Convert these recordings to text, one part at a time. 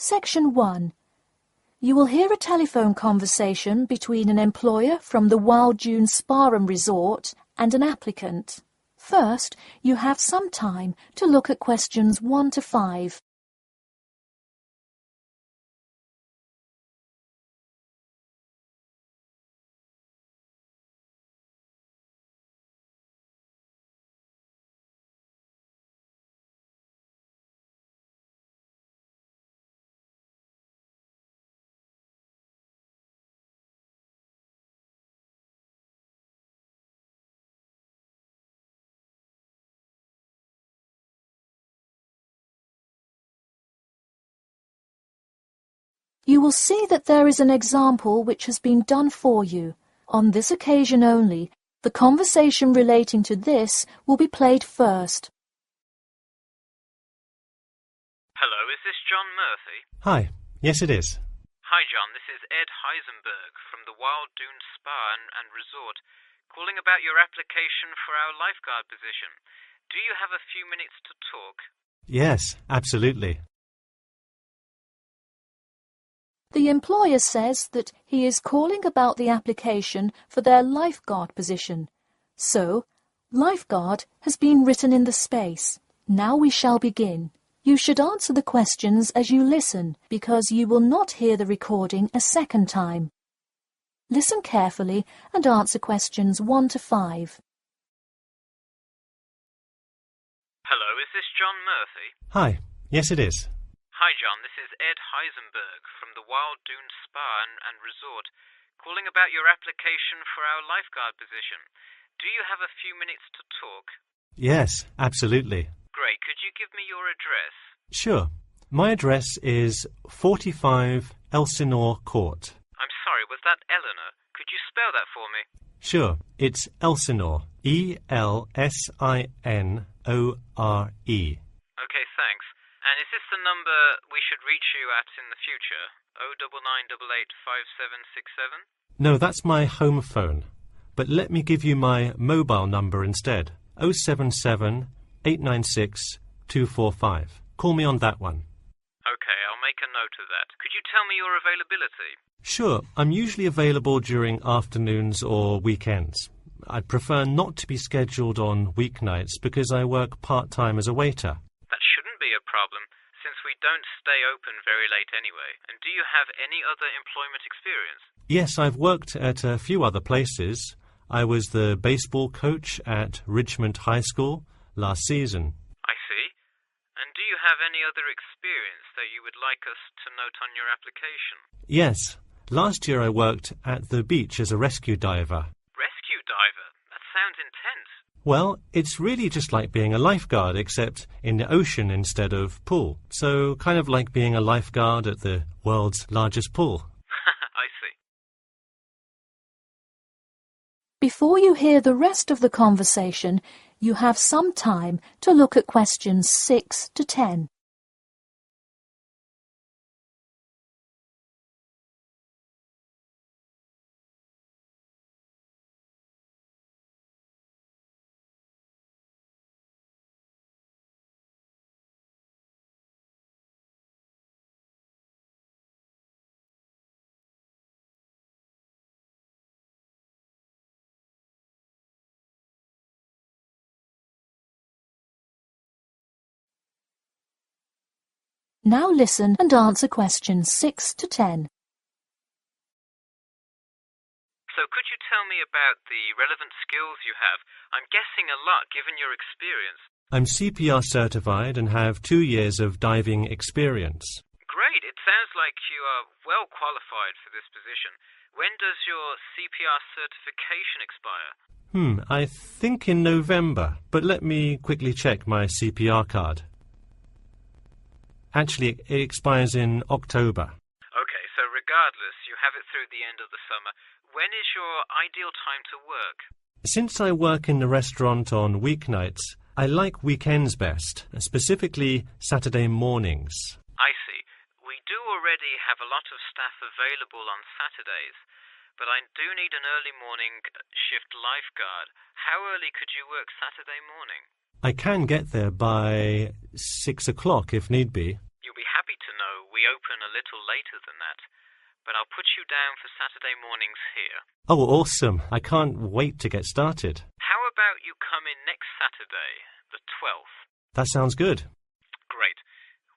Section 1. You will hear a telephone conversation between an employer from the Wild Dune Spa and Resort and an applicant. First, you have some time to look at questions 1 to 5. You will see that there is an example which has been done for you. On this occasion only, the conversation relating to this will be played first. Hello, is this John Murphy? Hi, yes it is. Hi John, this is Ed Heisenberg from the Wild Dune Spa and Resort, calling about your application for our lifeguard position. Do you have a few minutes to talk? Yes, absolutely. The employer says that he is calling about the application for their lifeguard position. So, lifeguard has been written in the space. Now we shall begin. You should answer the questions as you listen, because you will not hear the recording a second time. Listen carefully and answer questions 1 to 5. Hello, is this John Murphy? Hi, yes it is. Hi John, this is Ed Heisenberg from the Wild Dune Spa and Resort, calling about your application for our lifeguard position. Do you have a few minutes to talk? Yes, absolutely. Great, could you give me your address? Sure. My address is 45 Elsinore Court. I'm sorry, was that Eleanor? Could you spell that for me? Sure, it's Elsinore. E-L-S-I-N-O-R-E. Okay, thanks. And is this the number we should reach you at in the future? 099885767? No, that's my home phone. But let me give you my mobile number instead. 077 896 245. Call me on that one. Okay, I'll make a note of that. Could you tell me your availability? Sure, I'm usually available during afternoons or weekends. I'd prefer not to be scheduled on weeknights because I work part-time as a waiter. That shouldn't be a problem, since we don't stay open very late anyway. And do you have any other employment experience? Yes, I've worked at a few other places. I was the baseball coach at Richmond High School last season. I see. And do you have any other experience that you would like us to note on your application? Yes. Last year I worked at the beach as a rescue diver. Rescue diver? That sounds intense. Well, it's really just like being a lifeguard, except in the ocean instead of pool. So kind of like being a lifeguard at the world's largest pool. I see. Before you hear the rest of the conversation, you have some time to look at questions 6 to 10. Now listen and answer questions 6 to 10. So could you tell me about the relevant skills you have? I'm guessing a lot given your experience. I'm CPR certified and have 2 years of diving experience. Great, it sounds like you are well qualified for this position. When does your CPR certification expire? I think in November, but let me quickly check my CPR card. Actually, it expires in October. Okay, so regardless, you have it through the end of the summer. When is your ideal time to work? Since I work in the restaurant on weeknights, I like weekends best, specifically Saturday mornings. I see. We do already have a lot of staff available on Saturdays, but I do need an early morning shift lifeguard. How early could you work Saturday morning? I can get there by 6 o'clock if need be. You'll be happy to know we open a little later than that, but I'll put you down for Saturday mornings here. Oh, awesome. I can't wait to get started. How about you come in next Saturday, the 12th? That sounds good. Great.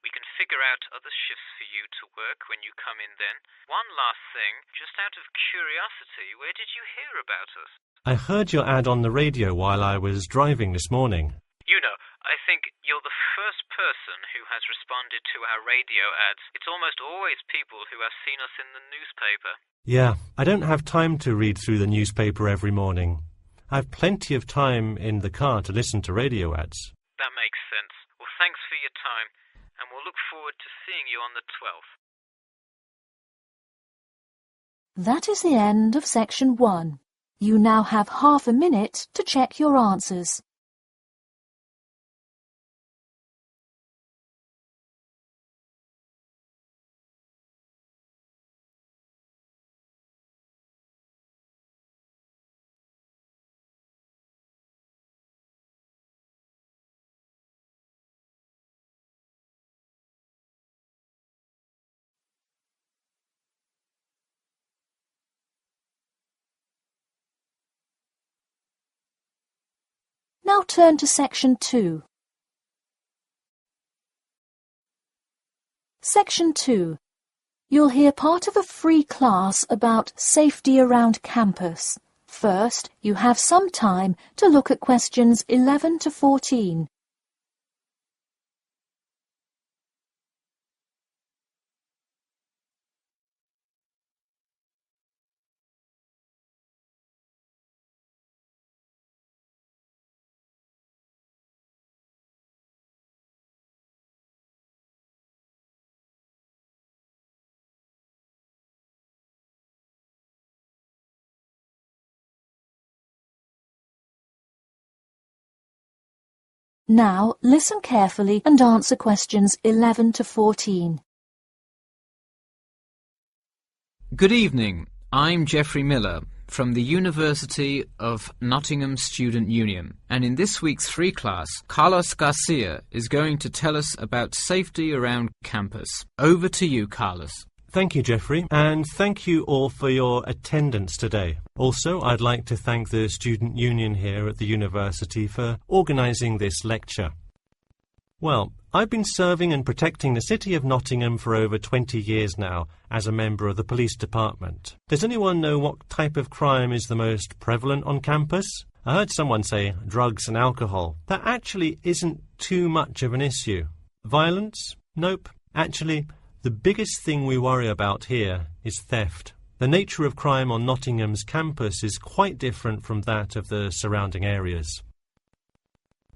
We can figure out other shifts for you to work when you come in then. One last thing, just out of curiosity, where did you hear about us? I heard your ad on the radio while I was driving this morning. You know, I think you're the first person who has responded to our radio ads. It's almost always people who have seen us in the newspaper. Yeah, I don't have time to read through the newspaper every morning. I've plenty of time in the car to listen to radio ads. That makes sense. Well, thanks for your time, and we'll look forward to seeing you on the 12th. That is the end of section 1. You now have half a minute to check your answers. Now turn to section 2. Section 2. You'll hear part of a free class about safety around campus. First, you have some time to look at questions 11 to 14. Now, listen carefully and answer questions 11 to 14. Good evening. I'm Geoffrey Miller from the University of Nottingham Student Union, and in this week's free class, Carlos Garcia is going to tell us about safety around campus. Over to you, Carlos. Thank you, Geoffrey, and thank you all for your attendance today. Also, I'd like to thank the Student Union here at the university for organising this lecture. Well, I've been serving and protecting the City of Nottingham for over 20 years now as a member of the police department. Does anyone know what type of crime is the most prevalent on campus? I heard someone say drugs and alcohol. That actually isn't too much of an issue. Violence? Nope. Actually, the biggest thing we worry about here is theft. The nature of crime on Nottingham's campus is quite different from that of the surrounding areas.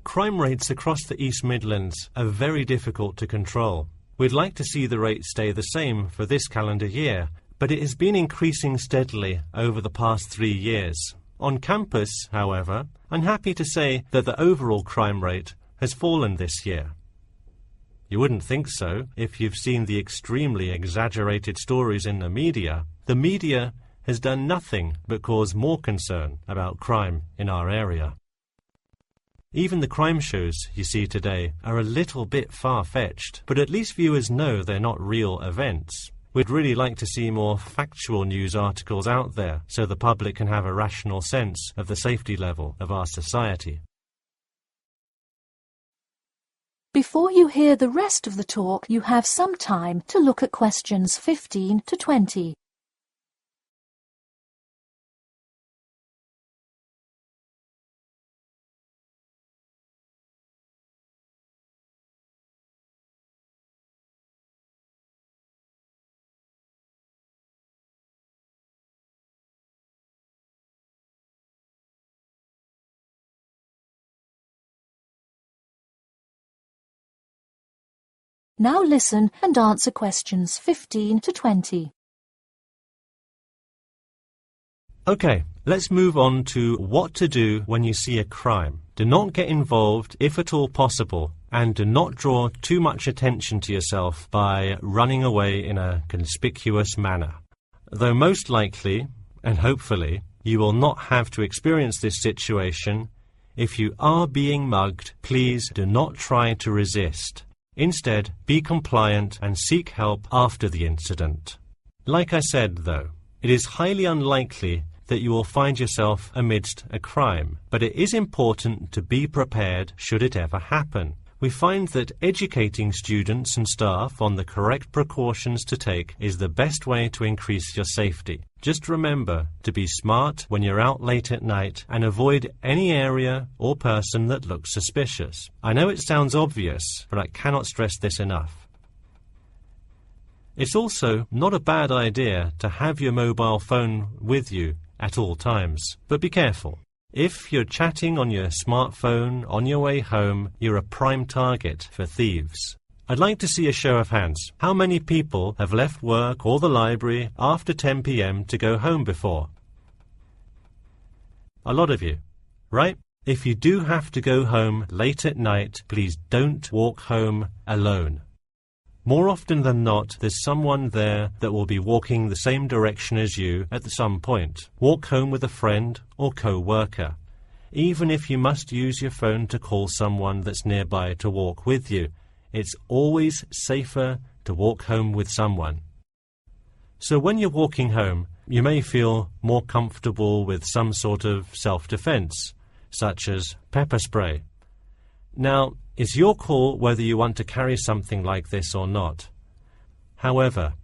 Crime rates across the East Midlands are very difficult to control. We'd like to see the rate stay the same for this calendar year, but it has been increasing steadily over the past 3 years. On campus, however, I'm happy to say that the overall crime rate has fallen this year. You wouldn't think so if you've seen the extremely exaggerated stories in the media. The media has done nothing but cause more concern about crime in our area. Even the crime shows you see today are a little bit far-fetched, but at least viewers know they're not real events. We'd really like to see more factual news articles out there so the public can have a rational sense of the safety level of our society. Before you hear the rest of the talk, you have some time to look at questions 15 to 20. Now listen and answer questions 15 to 20. Okay, let's move on to what to do when you see a crime. Do not get involved if at all possible, and do not draw too much attention to yourself by running away in a conspicuous manner. Though most likely, And hopefully you will not have to experience this situation. If you are being mugged, please do not try to resist. Instead, be compliant and seek help after the incident. Like I said, though, it is highly unlikely that you will find yourself amidst a crime, but it is important to be prepared should it ever happen. We find that educating students and staff on the correct precautions to take is the best way to increase your safety. Just remember to be smart when you're out late at night and avoid any area or person that looks suspicious. I know it sounds obvious, but I cannot stress this enough. It's also not a bad idea to have your mobile phone with you at all times, but be careful. If you're chatting on your smartphone on your way home, you're a prime target for thieves. I'd like to see a show of hands. How many people have left work or the library after 10 p.m. to go home before? A lot of you, right? If you do have to go home late at night, please don't walk home alone. More often than not, there's someone there that will be walking the same direction as you at some point. Walk home with a friend or co-worker. Even if you must use your phone to call someone that's nearby to walk with you, it's always safer to walk home with someone. So when you're walking home, you may feel more comfortable with some sort of self-defense, such as pepper spray. Now, it's your call whether you want to carry something like this or not. However,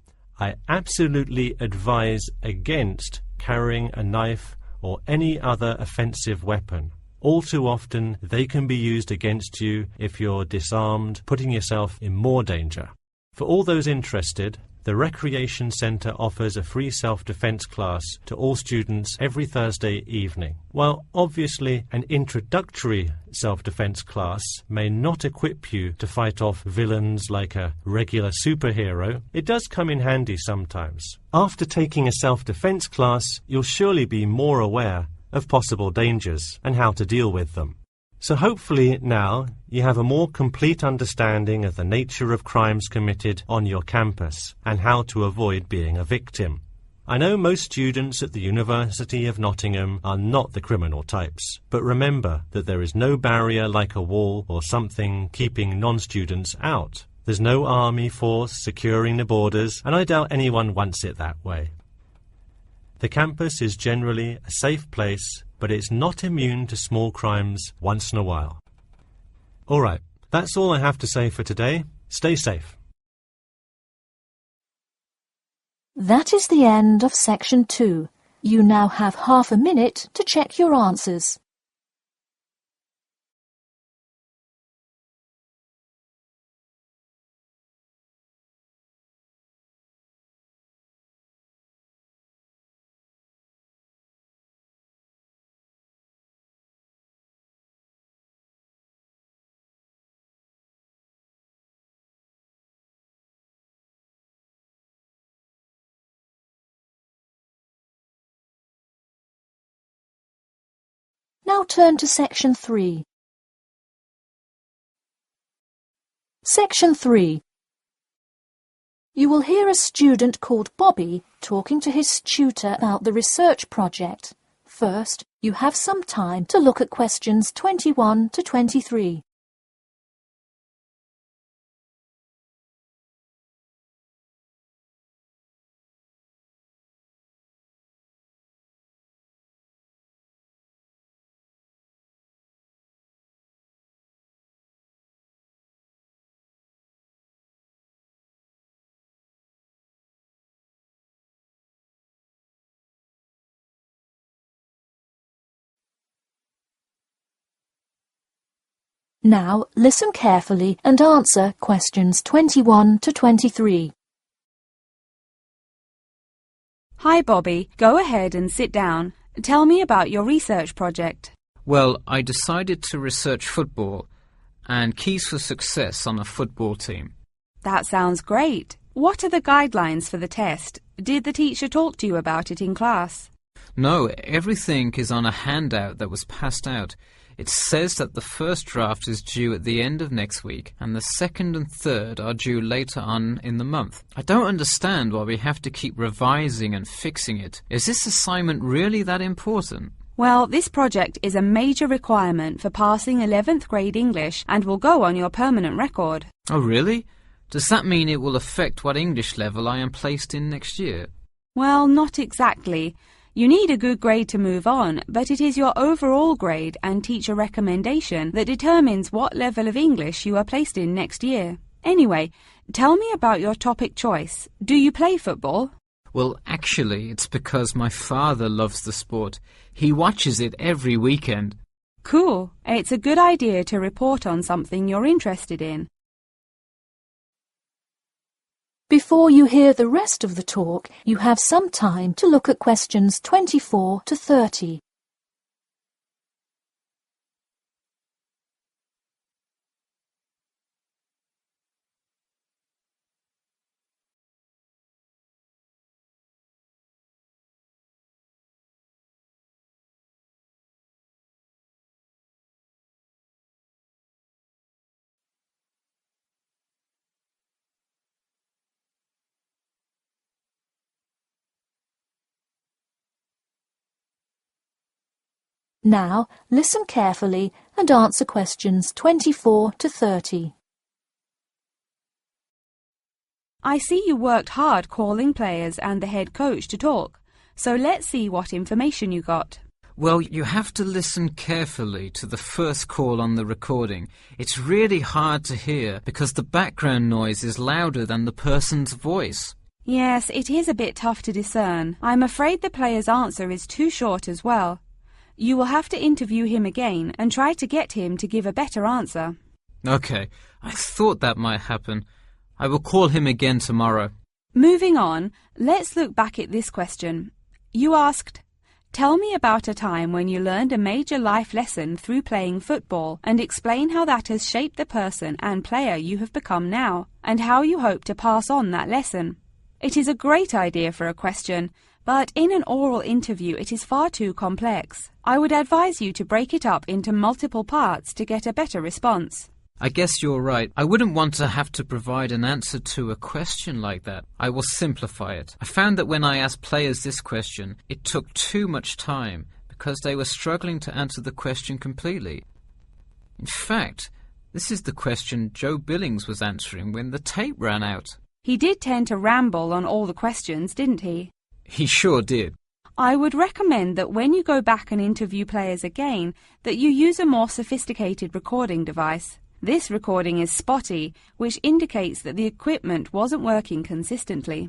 I absolutely advise against carrying a knife or any other offensive weapon. All too often, they can be used against you if you're disarmed, putting yourself in more danger. For all those interested, the Recreation Center offers a free self-defense class to all students every Thursday evening. While obviously an introductory self-defense class may not equip you to fight off villains like a regular superhero, it does come in handy sometimes. After taking a self-defense class, you'll surely be more aware of possible dangers and how to deal with them. So hopefully now you have a more complete understanding of the nature of crimes committed on your campus and how to avoid being a victim. I know most students at the University of Nottingham are not the criminal types, but remember that there is no barrier like a wall or something keeping non-students out. There's no army force securing the borders, and I doubt anyone wants it that way. The campus is generally a safe place, but it's not immune to small crimes once in a while. All right, that's all I have to say for today. Stay safe. That is the end of section 2. You now have half a minute to check your answers. Now turn to section 3. Section 3. You will hear a student called Bobby talking to his tutor about the research project. First, you have some time to look at questions 21 to 23. Now listen carefully and answer questions 21 to 23. Hi, Bobby. Go ahead and sit down. Tell me about your research project. Well, I decided to research football and keys for success on a football team. That sounds great. What are the guidelines for the test? Did the teacher talk to you about it in class? No, everything is on a handout that was passed out. It says that the first draft is due at the end of next week and the second and third are due later on in the month. I don't understand why we have to keep revising and fixing it. Is this assignment really that important? Well, this project is a major requirement for passing 11th grade English and will go on your permanent record. Oh, really? Does that mean it will affect what English level I am placed in next year? Well, not exactly. You need a good grade to move on, but it is your overall grade and teacher recommendation that determines what level of English you are placed in next year. Anyway, tell me about your topic choice. Do you play football? Well, actually, it's because my father loves the sport. He watches it every weekend. Cool. It's a good idea to report on something you're interested in. Before you hear the rest of the talk, you have some time to look at questions 24 to 30. Now, listen carefully and answer questions 24 to 30. I see you worked hard calling players and the head coach to talk, so let's see what information you got. Well, you have to listen carefully to the first call on the recording. It's really hard to hear because the background noise is louder than the person's voice. Yes, it is a bit tough to discern. I'm afraid the player's answer is too short as well. You will have to interview him again and try to get him to give a better answer. Okay, I thought that might happen. I will call him again tomorrow. Moving on, let's look back at this question. You asked, tell me about a time when you learned a major life lesson through playing football and explain how that has shaped the person and player you have become now and how you hope to pass on that lesson. It is a great idea for a question, but in an oral interview it is far too complex. I would advise you to break it up into multiple parts to get a better response. I guess you're right. I wouldn't want to have to provide an answer to a question like that. I will simplify it. I found that when I asked players this question, it took too much time because they were struggling to answer the question completely. In fact, this is the question Joe Billings was answering when the tape ran out. He did tend to ramble on all the questions, didn't he? He sure did. I would recommend that when you go back and interview players again, that you use a more sophisticated recording device. This recording is spotty, which indicates that the equipment wasn't working consistently.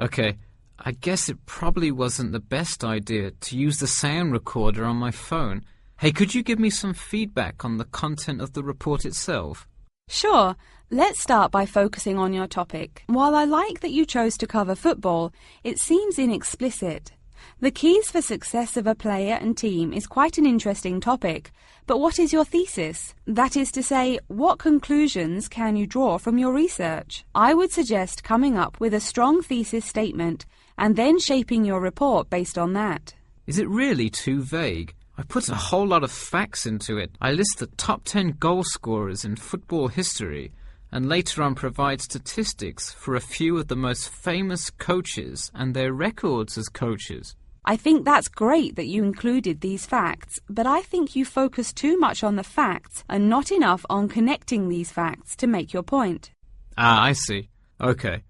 Okay, I guess it probably wasn't the best idea to use the sound recorder on my phone. Hey, could you give me some feedback on the content of the report itself? Sure. Let's start by focusing on your topic. While I like that you chose to cover football, it seems inexplicit. The keys for success of a player and team is quite an interesting topic, but what is your thesis? That is to say, what conclusions can you draw from your research? I would suggest coming up with a strong thesis statement and then shaping your report based on that. Is it really too vague? I put a whole lot of facts into it. I list the top 10 goal scorers in football history and later on provide statistics for a few of the most famous coaches and their records as coaches. I think that's great that you included these facts, but I think you focus too much on the facts and not enough on connecting these facts to make your point. Ah, I see. Okay.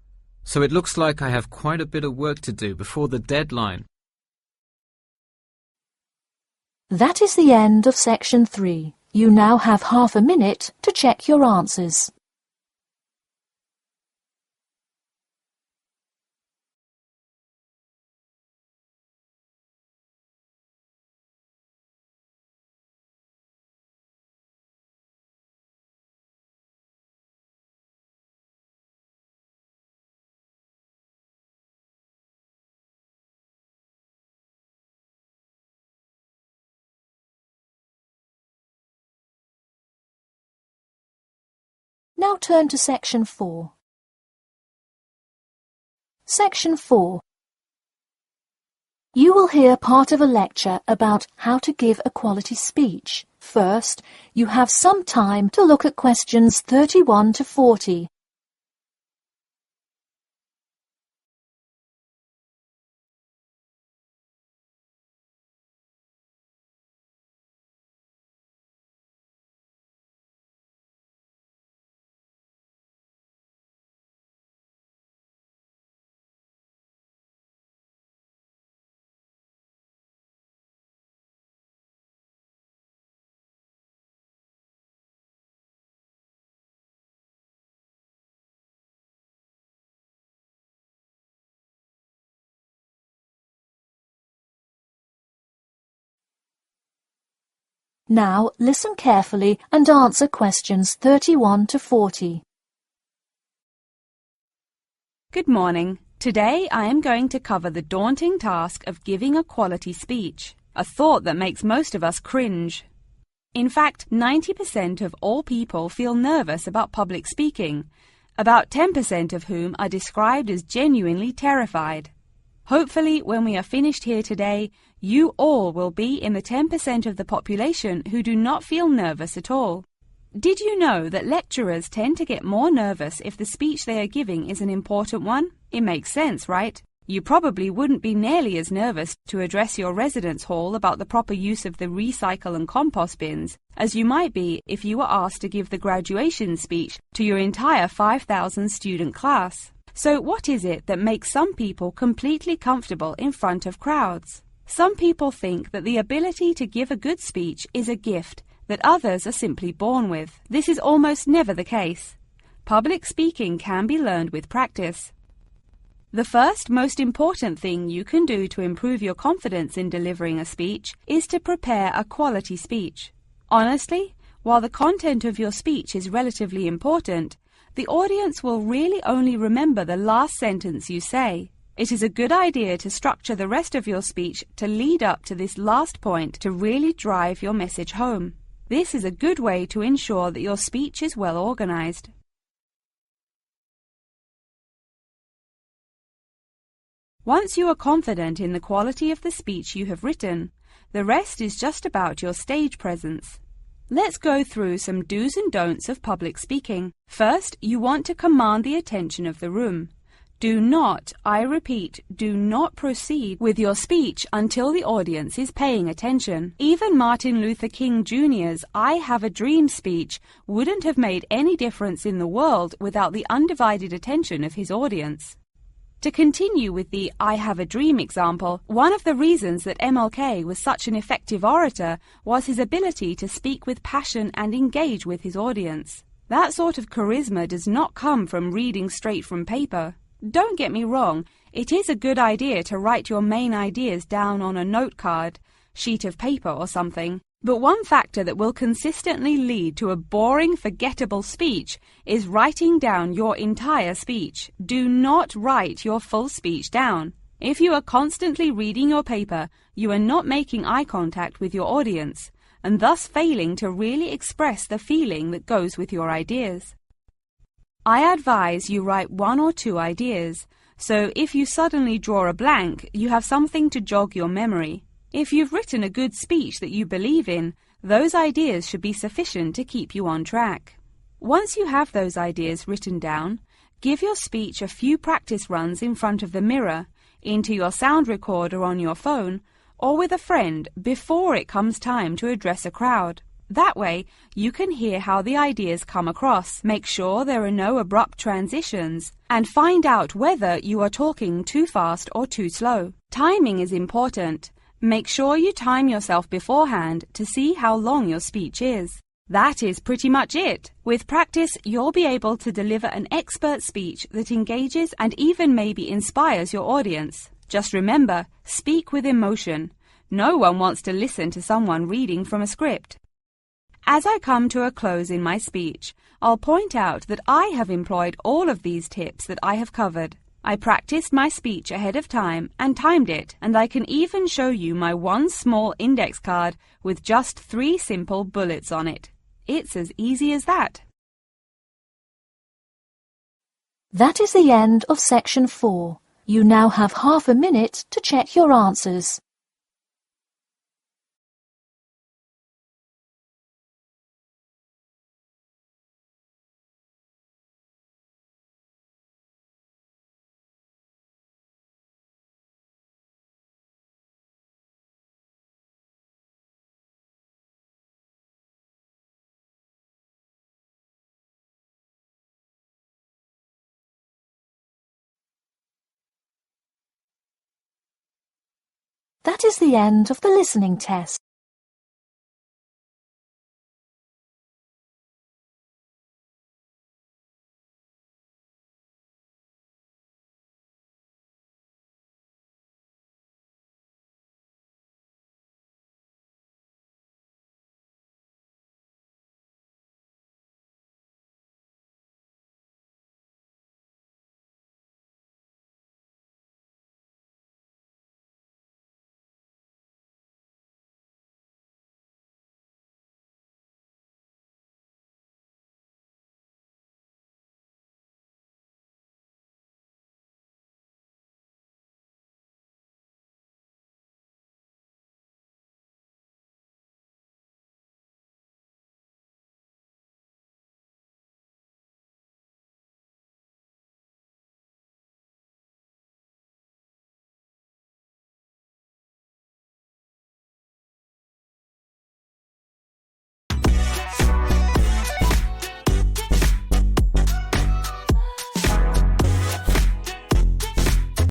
So it looks like I have quite a bit of work to do before the deadline. That is the end of section 3. You now have half a minute to check your answers. Now turn to section 4. Section 4. You will hear part of a lecture about how to give a quality speech. First, you have some time to look at questions 31 to 40. Now listen carefully and answer questions 31 to 40. Good morning. Today I am going to cover the daunting task of giving a quality speech, a thought that makes most of us cringe. In fact, 90% of all people feel nervous about public speaking, about 10% of whom are described as genuinely terrified. Hopefully, when we are finished here today, you all will be in the 10% of the population who do not feel nervous at all. Did you know that lecturers tend to get more nervous if the speech they are giving is an important one? It makes sense, right? You probably wouldn't be nearly as nervous to address your residence hall about the proper use of the recycle and compost bins as you might be if you were asked to give the graduation speech to your entire 5,000 student class. So what is it that makes some people completely comfortable in front of crowds? Some people think that the ability to give a good speech is a gift that others are simply born with. This is almost never the case. Public speaking can be learned with practice. The first most important thing you can do to improve your confidence in delivering a speech is to prepare a quality speech. Honestly, while the content of your speech is relatively important, the audience will really only remember the last sentence you say. It is a good idea to structure the rest of your speech to lead up to this last point to really drive your message home. This is a good way to ensure that your speech is well organized. Once you are confident in the quality of the speech you have written, the rest is just about your stage presence. Let's go through some do's and don'ts of public speaking. First, you want to command the attention of the room. Do not, I repeat, do not proceed with your speech until the audience is paying attention. Even Martin Luther King Jr.'s I Have a Dream speech wouldn't have made any difference in the world without the undivided attention of his audience. To continue with the I Have a Dream example, one of the reasons that MLK was such an effective orator was his ability to speak with passion and engage with his audience. That sort of charisma does not come from reading straight from paper. Don't get me wrong, it is a good idea to write your main ideas down on a note card, sheet of paper or something. But one factor that will consistently lead to a boring, forgettable speech is writing down your entire speech. Do not write your full speech down. If you are constantly reading your paper, you are not making eye contact with your audience, and thus failing to really express the feeling that goes with your ideas. I advise you write 1 or 2 ideas, so if you suddenly draw a blank, you have something to jog your memory. If you've written a good speech that you believe in, those ideas should be sufficient to keep you on track. Once you have those ideas written down, give your speech a few practice runs in front of the mirror, into your sound recorder on your phone, or with a friend before it comes time to address a crowd. That way, you can hear how the ideas come across, make sure there are no abrupt transitions, and find out whether you are talking too fast or too slow. Timing is important. Make sure you time yourself beforehand to see how long your speech is. That is pretty much it. With practice, you'll be able to deliver an expert speech that engages and even maybe inspires your audience. Just remember, speak with emotion. No one wants to listen to someone reading from a script. As I come to a close in my speech, I'll point out that I have employed all of these tips that I have covered. I practiced my speech ahead of time and timed it, and I can even show you my one small index card with just 3 simple bullets on it. It's as easy as that. That is the end of section 4. You now have half a minute to check your answers. That is the end of the listening test.